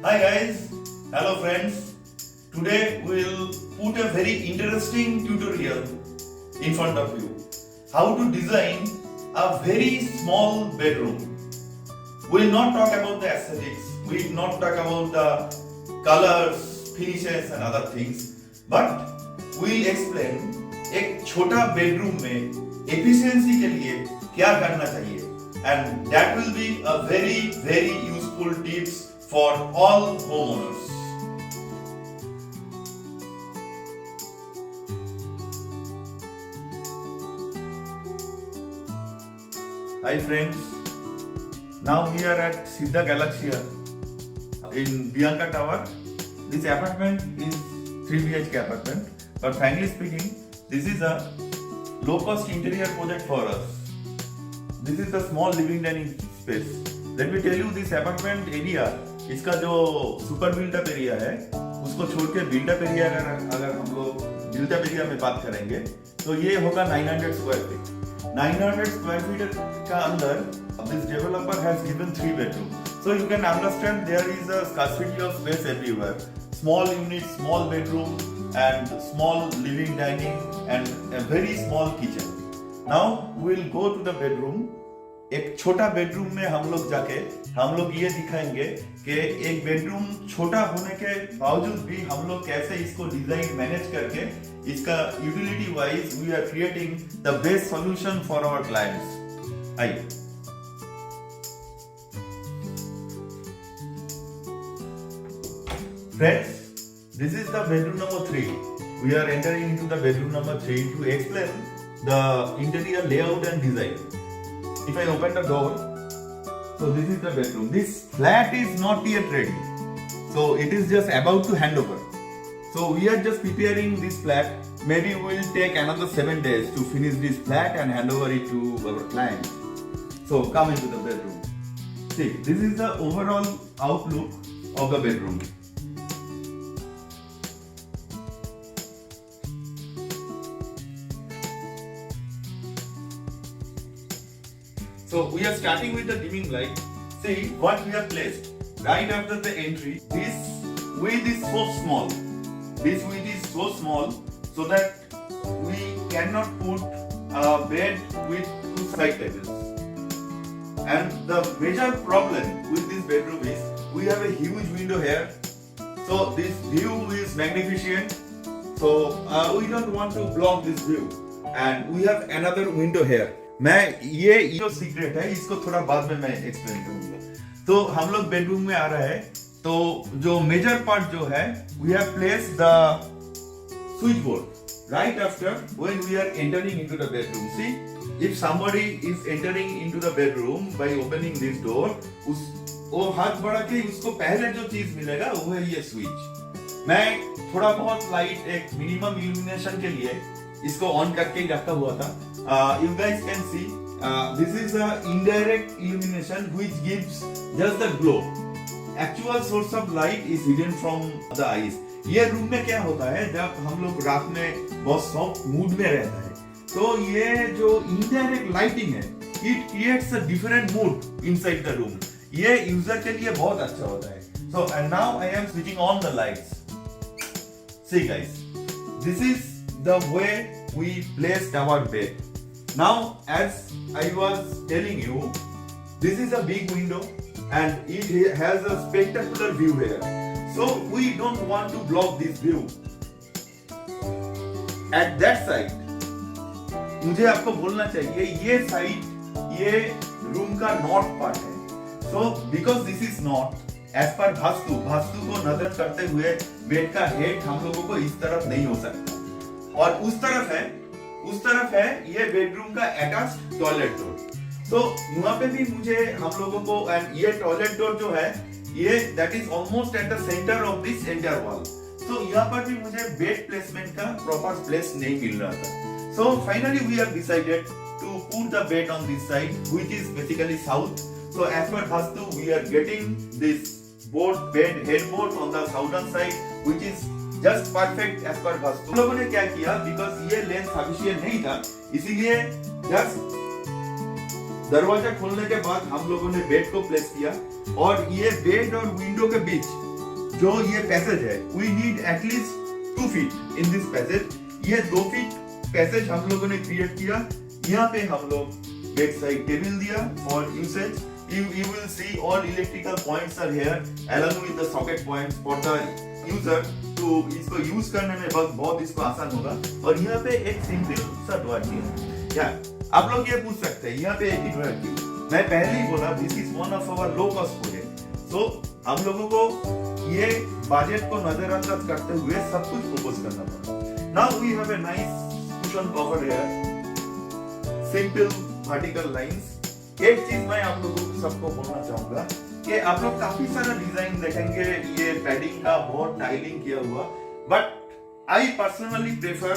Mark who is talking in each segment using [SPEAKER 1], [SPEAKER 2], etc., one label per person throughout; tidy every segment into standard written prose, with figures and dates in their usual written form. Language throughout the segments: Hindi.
[SPEAKER 1] Hi guys, hello friends. Today we'll put a very interesting tutorial in front of you. How to design a very small bedroom. We'll not talk about the aesthetics, we'll not talk about the colors, finishes and other things, but we'll explain एक छोटा bedroom में efficiency के लिए क्या करना चाहिए, and that will be a very useful tips for all homeowners. Hi friends, now we are at Siddha Galaxia in Bianca Tower. This apartment is 3 BHK apartment, but frankly speaking, this is a low-cost interior project for us. This is the small living dining space. Let me tell you, this apartment area, इसका जो सुपर बिल्डअप एरिया है, उसको छोड़ के बिल्डअप एरिया अगर हम लोग बिल्डअप एरिया में बात करेंगे, तो ये होगा 900 स्क्वायर फीट. 900 स्क्वायर फीट का अंदर this developer has given 3 bedrooms. So you can understand there is a scarcity of space everywhere. Small unit, small bedroom, and small living dining, and a very small kitchen. Now we'll go to the bedroom. एक छोटा बेडरूम में हम लोग जाके हम लोग ये दिखाएंगे कि एक बेडरूम छोटा होने के बावजूद भी हम लोग कैसे इसको डिजाइन मैनेज करके इसका utility wise we are creating the best solution for our clients. आइए. Friends, this is the bedroom number 3. We are entering into the bedroom number 3 to explain the interior layout and design. If I open the door, so this is the bedroom. This flat is not yet ready. So it is just about to hand over. So we are just preparing this flat. Maybe we will take another 7 days to finish this flat and hand over it to our client. So come into the bedroom. See, this is the overall outlook of the bedroom. So we are starting with the dimming light. See what we have placed right after the entry. This width is so small. This width is so small so that we cannot put a bed with 2 side tables. And the major problem with this bedroom is we have a huge window here. So this view is magnificent. So we don't want to block this view. And we have another window here. मैं ये जो सीक्रेट है इसको थोड़ा बाद में मैं एक्सप्लेन करूंगा. तो हम लोग बेडरूम में आ रहा है, तो जो मेजर पार्ट जो है we have place the switch board right after when we are entering into the bedroom. See, if somebody is entering into the bedroom by opening this door, वो हाथ बढ़ा के उसको पहले जो चीज मिलेगा वो है ये स्विच. मैं थोड़ा बहुत लाइट एक मिनिमम इल्यूमिनेशन के लिए इसको ऑन करके ही रखा हुआ था. You guys can see this is a indirect illumination which gives just the glow. Actual source of light is hidden from the eyes. ये रूम में क्या होता है जब हम लोग रात में बहुत सॉफ्ट मूड में रहता है, तो ये जो indirect lighting है it creates a different mood inside the room. ये यूजर के लिए बहुत अच्छा होता है. So and now I am switching on the lights. See guys, this is the way we placed our bed. Now, as I was telling you, this is a big window and it has a spectacular view here. So we don't want to block this view. At that side, मुझे आपको बोलना चाहिए ये साइड ये रूम का नॉर्थ पार्ट है. So because this is north, as per vastu को नजर करते हुए बेड का हेड हम लोगों को इस तरफ नहीं हो सकता, और उस तरफ है ये बेडरूम का अटैच्ड टॉयलेट डोर. तो वहां पे भी मुझे हम लोगों को, एंड ये टॉयलेट डोर जो है ये that is almost at the centre of this entire wall. तो यहाँ पर भी मुझे बेड प्लेसमेंट का प्रॉपर प्लेस नहीं मिल रहा था. So finally we have decided to put the bed on this side which is basically south. So as per vastu we are getting this board bed headboard on the southern side which is just perfect as per vastu. लोगों ने क्या किया, बिकॉज ये लेंथ सफिशिएंट नहीं था, इसीलिए जस्ट दरवाजा खोलने के बाद हम लोगों ने बेड को प्लेस किया और ये बेड और विंडो के बीच जो ये पैसेज है, we need at least 2 feet in this passage. ये 2 फीट पैसेज हम लोगों ने क्रिएट किया। यहाँ पे हम लोग बेड साइड टेबल दिया for usage. You will see all electrical points are here along with the socket points for the user to इसको यूज करने में बहुत इसको आसान होगा। और यहाँ पे एक सिंपल सा ड्रॉअर दिया। क्या आप लोग ये पूछ सकते हैं यहाँ पे एक ही ड्रॉअर क्यों? मैं पहले ही बोला this is one of our low cost project. So हम लोगों को ये बजट को नजरअंदाज करते हुए सब कुछ प्रपोज करना पड़ा। Now we have a nice cushion cover here, simple vertical lines. एक चीज मैं आप लोगों को सबको बोलना चाहूंगा कि आप लोग काफी सारा डिजाइन देखेंगे ये पैडिंग का बहुत टाइलिंग किया हुआ, बट आई पर्सनली प्रेफर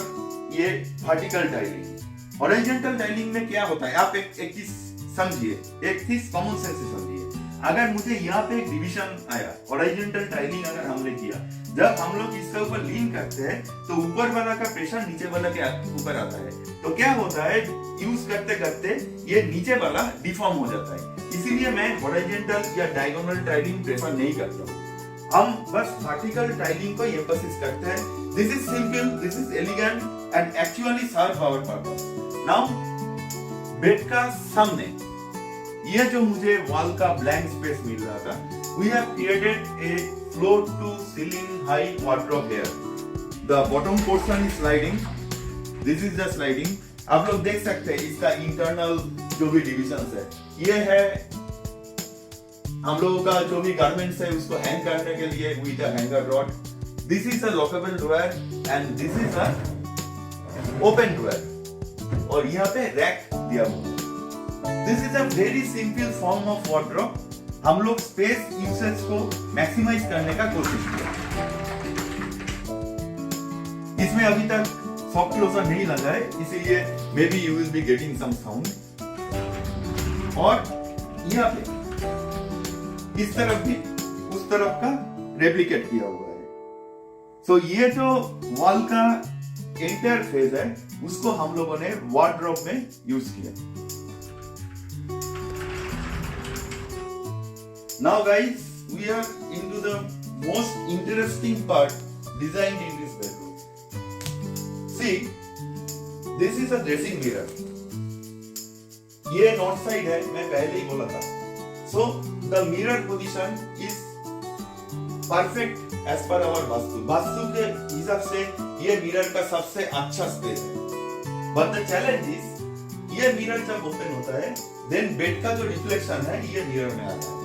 [SPEAKER 1] ये वर्टिकल टाइलिंग। हॉरिजॉन्टल टाइलिंग में क्या होता है, आप एक चीज समझिए, एक चीज कॉमन सेंस से समझिए। अगर मुझे यहाँ पे एक डिवीजन आया, हॉरिजॉन्टल टाइलिंग अगर हमने किया, जब हम लोग इसके ऊपर लीन करते हैं तो ऊपर वाला का प्रेशर नीचे वाला के ऊपर आता है, तो क्या होता है यूज करते करते ये नीचे वाला डिफॉर्म हो जाता है। इसीलिए मैं हॉरिजॉन्टल या डायगोनल टाइलिंग प्रेफर नहीं करता हूँ। हम बस वर्टिकल टाइलिंग को एम्फसिस करते हैं। This is simple, this is elegant and actually serve our purpose. Now bed का सामने ये जो मुझे वॉल का ब्लैंक स्पेस मिल रहा था, we have created a floor to ceiling high wardrobe here. The bottom portion is sliding. This is the sliding. आप लोग देख सकते हैं इसका इंटरनल जो भी डिविजन्स है, ये है हम लोगों का जो भी गारमेंट्स है उसको हैंग करने के लिए with a hanger rod. This is a lockable drawer and this is a open drawer. और यहाँ पे रैक दिया हुआ है। This is a very simple form of wardrobe. हम लोग स्पेस यूसेज को मैक्सिमाइज करने का कोशिश किया। इसमें अभी तक सॉफ्ट क्लोजर नहीं लगा है, इसीलिए maybe you will be getting some sound. और यहाँ पे इस तरफ भी उस तरफ का रेप्लिकेट किया हुआ है। सो ये जो वॉल का इंटरफेस है उसको हम लोगों ने वार्डरोब में यूज किया। Now guys, we are into the most interesting part designed in this bedroom. See, this is a dressing mirror. ये नॉर्थ साइड है, मैं पहले ही बोला था। So the mirror position is perfect as per our vastu. Vastu के हिसाब से ये मिरर का सबसे अच्छा स्पेस है। But the challenge is, ये मिरर जब ओपन होता है, then बेड का जो रिफ्लेक्शन है ये मिरर में आता है।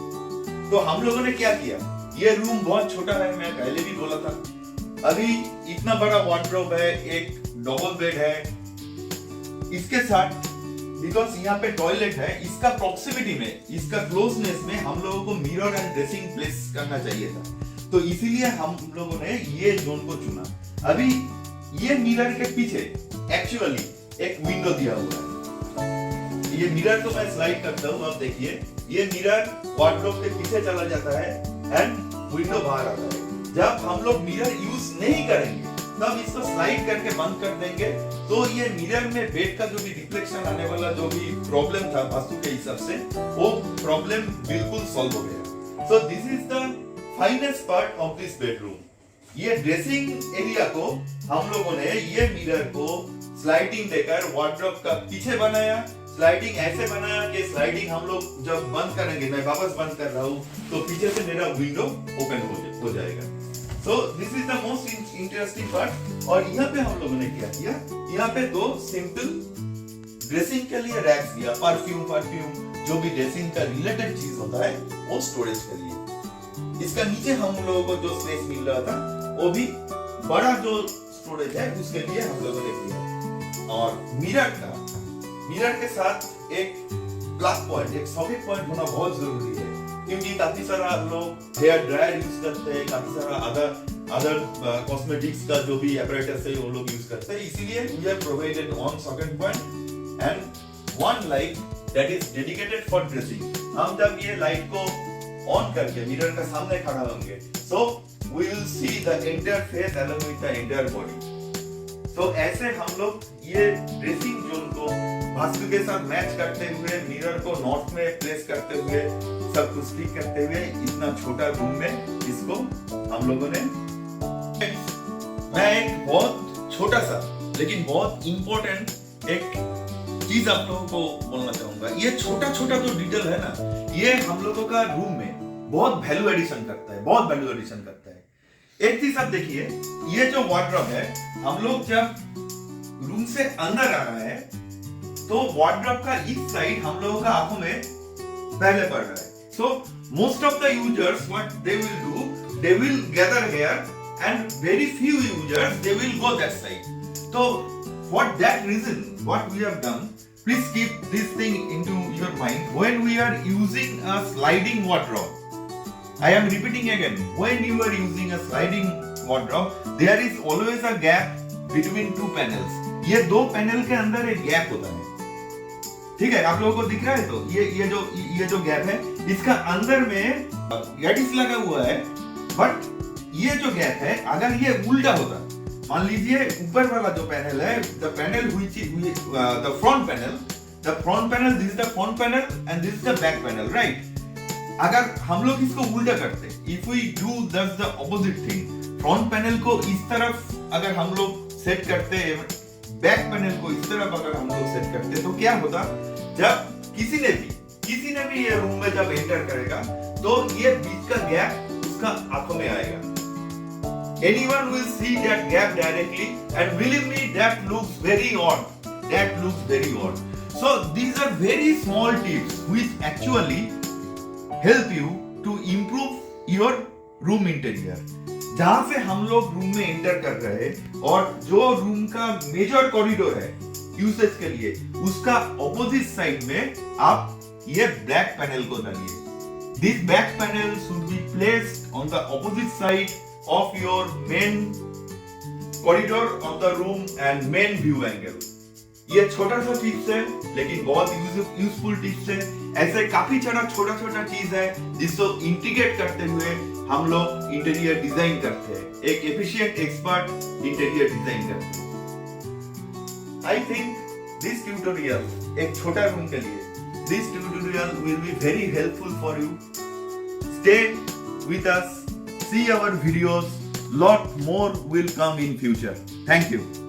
[SPEAKER 1] तो हम लोगों ने क्या किया, ये रूम बहुत छोटा है, मैं पहले भी बोला था। अभी इतना बड़ा वार्डरोब है, एक डबल बेड है, इसके साथ बिकॉज यहाँ पे टॉयलेट है, इसका प्रॉक्सिमिटी में, इसका क्लोजनेस में हम लोगों को मिरर एंड ड्रेसिंग प्लेस करना चाहिए था। तो इसीलिए हम लोगों ने ये जोन को चुना। अभी ये मिरर के पीछे एक्चुअली एक विंडो दिया हुआ है। ये मिरर को मैं स्लाइड करता हूँ, आप देखिए ये मिरर वार्डरोब के पीछे चला जाता है एंड विंडो बाहर आता है। जब हम लोग मिरर यूज नहीं करेंगे तब इसको स्लाइड करके बंद कर देंगे, तो ये मिरर में बेड का जो भी रिफ्लेक्शन आने वाला जो भी प्रॉब्लम था वास्तु के हिसाब से, वो प्रॉब्लम बिल्कुल सॉल्व हो गया। So this is the finest part of this bedroom. ये ड्रेसिंग एरिया को हम लोगों ने ये मिरर को स्लाइडिंग देकर वार्डरोब का पीछे बनाया। स्लाइडिंग ऐसे बनाया कि स्लाइडिंग हम लोग जब बंद करेंगे, मैं वापस बंद कर रहा हूँ तो पीछे से मेरा विंडो ओपन हो जाएगा। So this is the most interesting part. और यहाँ पे हम लोगों ने क्या किया, यहाँ पे 2 सिंपल ड्रेसिंग के लिए रैक्स दिया। परफ्यूम जो भी ड्रेसिंग का रिलेटेड चीज होता है वो स्टोरेज के लिए। इसका नीचे हम लोगों को जो स्पेस मिल रहा था वो भी बड़ा जो स्टोरेज है उसके लिए हम लोगों ने किया। और मिरर के साथ एक प्लग पॉइंट, एक सॉकेट पॉइंट होना बहुत जरूरी है, क्योंकि काफी सारा लोग हेयर ड्रायर यूज करते हैं, काफी सारा अदर कॉस्मेटिक्स का जो भी एपरेटस है वो लोग यूज करते हैं। इसीलिए we have provided one socket point and one light that is dedicated for dressing. हम जब ये लाइट को ऑन करके मिरर के सामने खड़ा होंगे, so we will see the entire face along with the entire body. तो ऐसे हम लोग ये ड्रेसिंग जोन को वास्तु के साथ मैच करते हुए, मिरर को नॉर्थ में प्लेस करते हुए, सब कुछ ठीक करते हुए इतना छोटा रूम में इसको हम लोगों ने, मैं एक बहुत छोटा सा लेकिन बहुत इंपॉर्टेंट एक चीज आप लोगों को बोलना चाहूंगा। ये छोटा छोटा जो डिटेल है ना, ये हम लोगों का रूम में बहुत वैल्यू एडिशन करता है, बहुत वैल्यू एडिशन करता है। एक चीज आप देखिए, ये जो वार्डरोब है, हम लोग जब रूम से अंदर आ रहा है तो वार्डरोब का इस साइड हम लोगों का आंखों में पहले पड़ रहा है। So most of the users what they will do, they will gather here and very few users they will go that side. So for that reason what we have done, please keep this thing into your mind when we are using a sliding wardrobe. I am repeating again, when you are using a sliding wardrobe there is always a gap between two panels. ये दो पैनल के अंदर एक गैप होता है, ठीक है, आप लोगों को दिख रहा है। तो ये जो गैप है इसका अंदर में गैटिस लगा हुआ है, बट ये जो गैप है अगर ये उल्टा होता, मान लीजिए ऊपर वाला जो पैनल है, the panel which is the front panel, this is the front panel and this is the back panel, right. अगर हम लोग इसको उल्टा करते, if we do the opposite thing, front panel को इस तरफ अगर हम लोग सेट करते, बैक पैनल को इस तरफ अगर हम लोग सेट करते, तो क्या होता, जब किसी ने भी ये रूम में जब एंटर करेगा तो ये बीच का गैप उसका आंखों में आएगा। Anyone will see that gap directly, and believe me, that looks very odd. That looks very odd. So these are very small tips which actually help you to improve your room interior. जहाँ से हम लोग रूम में एंटर कर रहे हैं और जो रूम का मेजर कॉरिडोर है यूसेज के लिए, उसका ऑपोजिट साइड में आप ये ब्लैक पैनल को डालिए। This back panel should be placed on the opposite side of your main corridor of the room and main view angle. ये छोटा सा टिप्स है लेकिन बहुत यूजफुल टिप्स है। ऐसे काफी छोटा छोटा चीज है जिसको इंटीग्रेट करते हुए हम लोग इंटीरियर डिजाइन करते हैं, एक एफिशिएंट एक्सपर्ट इंटीरियर डिजाइन करते हैं। आई थिंक दिस ट्यूटोरियल एक छोटा रूम के लिए, this tutorial will be very helpful for you. Stay with us, see our videos, lot more will come in future. Thank you.